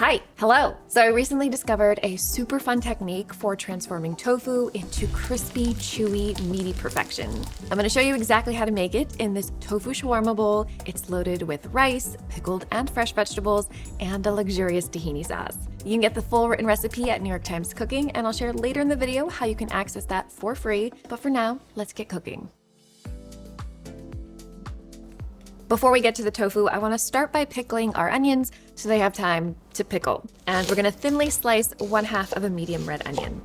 Hi, hello. So I recently discovered a super fun technique for transforming tofu into crispy, chewy, meaty perfection. I'm gonna show you exactly how to make it in this tofu shawarma bowl. It's loaded with rice, pickled and fresh vegetables, and a luxurious tahini sauce. You can get the full written recipe at New York Times Cooking, and I'll share later in the video how you can access that for free. But for now, let's get cooking. Before we get to the tofu, I want to start by pickling our onions so they have time to pickle. And we're going to thinly slice 1/2 of a medium red onion.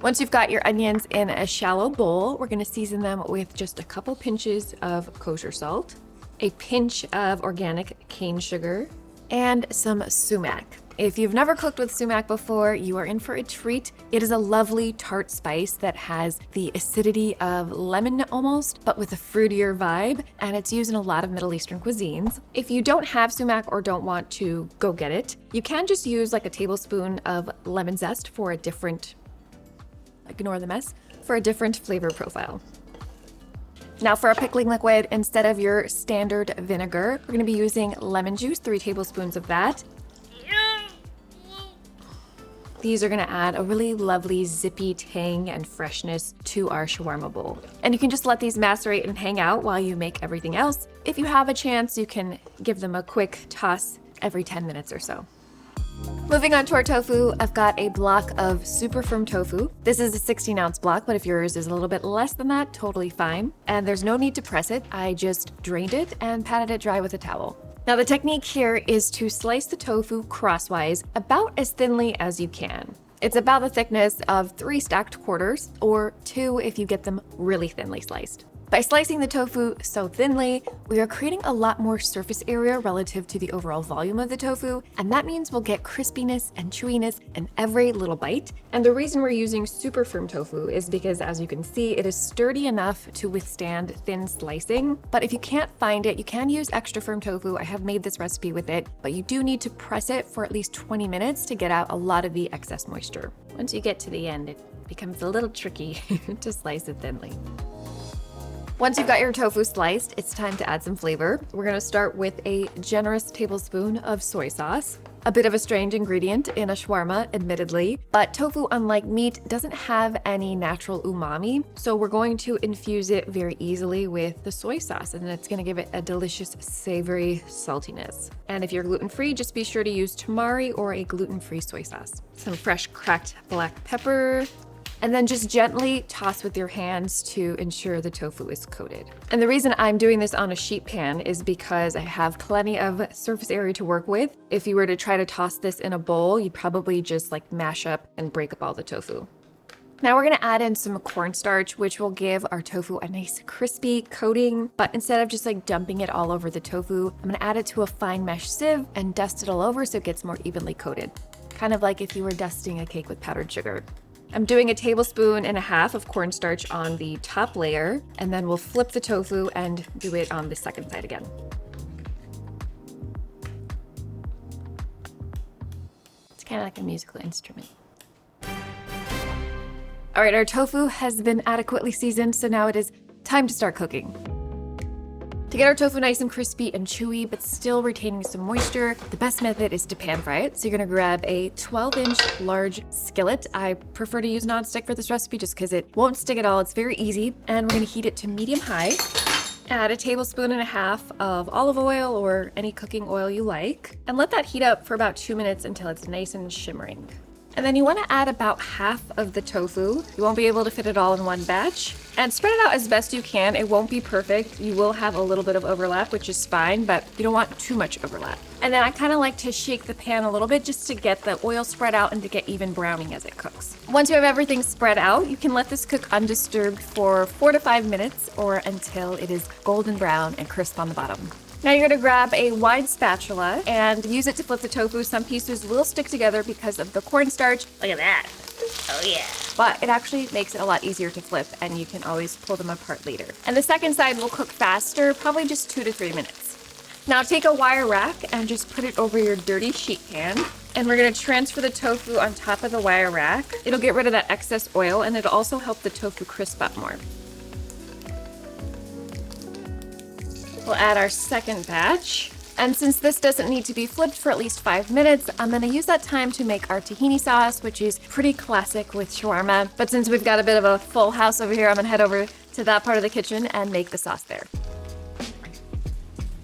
Once you've got your onions in a shallow bowl, we're going to season them with just a couple pinches of kosher salt, a pinch of organic cane sugar, and some sumac. If you've never cooked with sumac before, you are in for a treat. It is a lovely tart spice that has the acidity of lemon almost, but with a fruitier vibe, and it's used in a lot of Middle Eastern cuisines. If you don't have sumac or don't want to go get it, you can just use like a tablespoon of lemon zest for a different, ignore the mess, for a different flavor profile. Now for our pickling liquid, instead of your standard vinegar, we're gonna be using lemon juice, 3 tablespoons of that. These are gonna add a really lovely zippy tang and freshness to our shawarma bowl. And you can just let these macerate and hang out while you make everything else. If you have a chance, you can give them a quick toss every 10 minutes or so. Moving on to our tofu, I've got a block of super firm tofu. This is a 16-ounce block, but if yours is a little bit less than that, totally fine. And there's no need to press it. I just drained it and patted it dry with a towel. Now the technique here is to slice the tofu crosswise about as thinly as you can. It's about the thickness of 3 stacked quarters, or 2 if you get them really thinly sliced. By slicing the tofu so thinly, we are creating a lot more surface area relative to the overall volume of the tofu, and that means we'll get crispiness and chewiness in every little bite. And the reason we're using super firm tofu is because, as you can see, it is sturdy enough to withstand thin slicing. But if you can't find it, you can use extra firm tofu. I have made this recipe with it, but you do need to press it for at least 20 minutes to get out a lot of the excess moisture. Once you get to the end, it becomes a little tricky to slice it thinly. Once you've got your tofu sliced, it's time to add some flavor. We're gonna start with a generous tablespoon of soy sauce. A bit of a strange ingredient in a shawarma, admittedly, but tofu, unlike meat, doesn't have any natural umami, so we're going to infuse it very easily with the soy sauce, and it's gonna give it a delicious, savory saltiness. And if you're gluten-free, just be sure to use tamari or a gluten-free soy sauce. Some fresh cracked black pepper, and then just gently toss with your hands to ensure the tofu is coated. And the reason I'm doing this on a sheet pan is because I have plenty of surface area to work with. If you were to try to toss this in a bowl, you'd probably just like mash up and break up all the tofu. Now we're gonna add in some cornstarch, which will give our tofu a nice crispy coating, but instead of just like dumping it all over the tofu, I'm gonna add it to a fine mesh sieve and dust it all over so it gets more evenly coated. Kind of like if you were dusting a cake with powdered sugar. I'm doing 1.5 tablespoons of cornstarch on the top layer, and then we'll flip the tofu and do it on the second side again. It's kind of like a musical instrument. All right, our tofu has been adequately seasoned, so now it is time to start cooking. To get our tofu nice and crispy and chewy, but still retaining some moisture, the best method is to pan fry it. So you're gonna grab a 12-inch large skillet. I prefer to use nonstick for this recipe just because it won't stick at all. It's very easy. And we're gonna heat it to medium-high. Add 1.5 tablespoons of olive oil or any cooking oil you like, and let that heat up for about 2 minutes until it's nice and shimmering. And then you want to add about half of the tofu. You won't be able to fit it all in one batch. And spread it out as best you can. It won't be perfect. You will have a little bit of overlap, which is fine, but you don't want too much overlap. And then I kind of like to shake the pan a little bit just to get the oil spread out and to get even browning as it cooks. Once you have everything spread out, you can let this cook undisturbed for 4 to 5 minutes or until it is golden brown and crisp on the bottom. Now you're gonna grab a wide spatula and use it to flip the tofu. Some pieces will stick together because of the cornstarch. Look at that. Oh yeah. But it actually makes it a lot easier to flip, and you can always pull them apart later. And the second side will cook faster, probably just 2 to 3 minutes. Now take a wire rack and just put it over your dirty sheet pan. And we're gonna transfer the tofu on top of the wire rack. It'll get rid of that excess oil, and it'll also help the tofu crisp up more. We'll add our second batch. And since this doesn't need to be flipped for at least 5 minutes, I'm gonna use that time to make our tahini sauce, which is pretty classic with shawarma. But since we've got a bit of a full house over here, I'm gonna head over to that part of the kitchen and make the sauce there.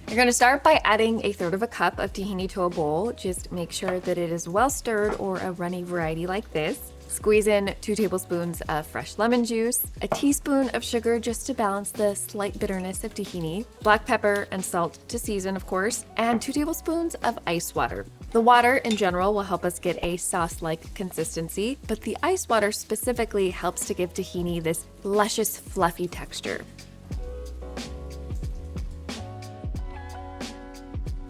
You're gonna start by adding 1/3 cup of tahini to a bowl. Just make sure that it is well stirred or a runny variety like this. Squeeze in 2 tablespoons of fresh lemon juice, a teaspoon of sugar just to balance the slight bitterness of tahini, black pepper and salt to season, of course, and 2 tablespoons of ice water. The water in general will help us get a sauce-like consistency, but the ice water specifically helps to give tahini this luscious, fluffy texture.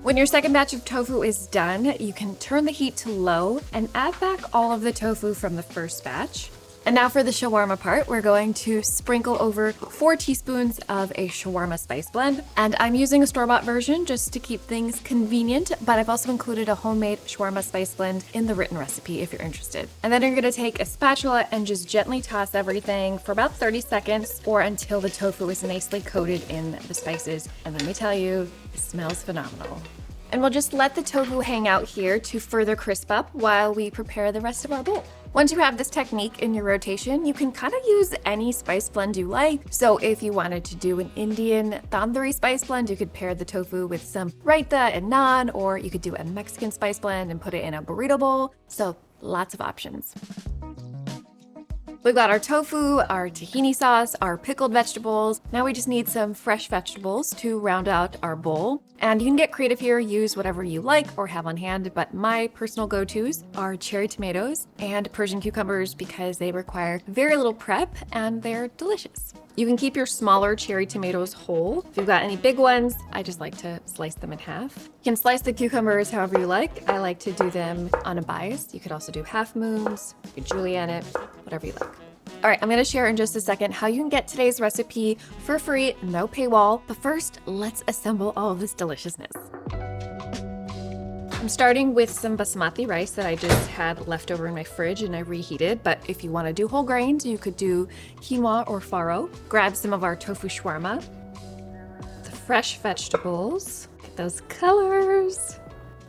When your second batch of tofu is done, you can turn the heat to low and add back all of the tofu from the first batch. And now for the shawarma part, we're going to sprinkle over 4 teaspoons of a shawarma spice blend. And I'm using a store-bought version just to keep things convenient, but I've also included a homemade shawarma spice blend in the written recipe if you're interested. And then you're gonna take a spatula and just gently toss everything for about 30 seconds or until the tofu is nicely coated in the spices. And let me tell you, it smells phenomenal. And we'll just let the tofu hang out here to further crisp up while we prepare the rest of our bowl. Once you have this technique in your rotation, you can kind of use any spice blend you like. So if you wanted to do an Indian tandoori spice blend, you could pair the tofu with some raita and naan, or you could do a Mexican spice blend and put it in a burrito bowl. So lots of options. We've got our tofu, our tahini sauce, our pickled vegetables. Now we just need some fresh vegetables to round out our bowl. And you can get creative here, use whatever you like or have on hand, but my personal go-tos are cherry tomatoes and Persian cucumbers because they require very little prep and they're delicious. You can keep your smaller cherry tomatoes whole. If you've got any big ones, I just like to slice them in half. You can slice the cucumbers however you like. I like to do them on a bias. You could also do half moons, you could julienne it, whatever you like. All right, I'm gonna share in just a second how you can get today's recipe for free, no paywall. But first, let's assemble all of this deliciousness. I'm starting with some basmati rice that I just had left over in my fridge and I reheated. But if you wanna do whole grains, you could do quinoa or farro. Grab some of our tofu shawarma, the fresh vegetables, get those colors.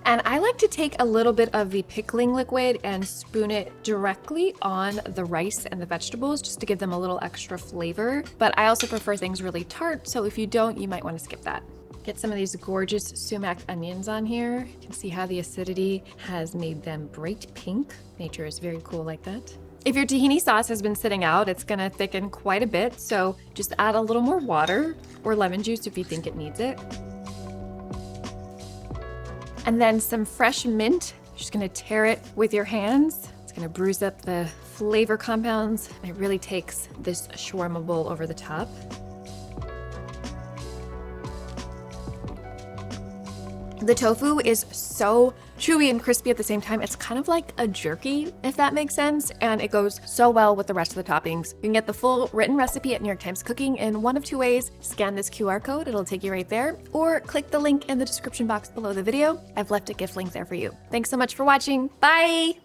And I like to take a little bit of the pickling liquid and spoon it directly on the rice and the vegetables just to give them a little extra flavor. But I also prefer things really tart, so if you don't, you might want to skip that. Get some of these gorgeous sumac onions on here. You can see how the acidity has made them bright pink. Nature is very cool like that. If your tahini sauce has been sitting out, it's gonna thicken quite a bit, so just add a little more water or lemon juice if you think it needs it. And then some fresh mint. You're just gonna tear it with your hands. It's gonna bruise up the flavor compounds. And it really takes this shawarma bowl over the top. The tofu is so chewy and crispy at the same time. It's kind of like a jerky, if that makes sense, and it goes so well with the rest of the toppings. You can get the full written recipe at New York Times Cooking in one of 2 ways. Scan this QR code, it'll take you right there, or click the link in the description box below the video. I've left a gift link there for you. Thanks so much for watching. Bye!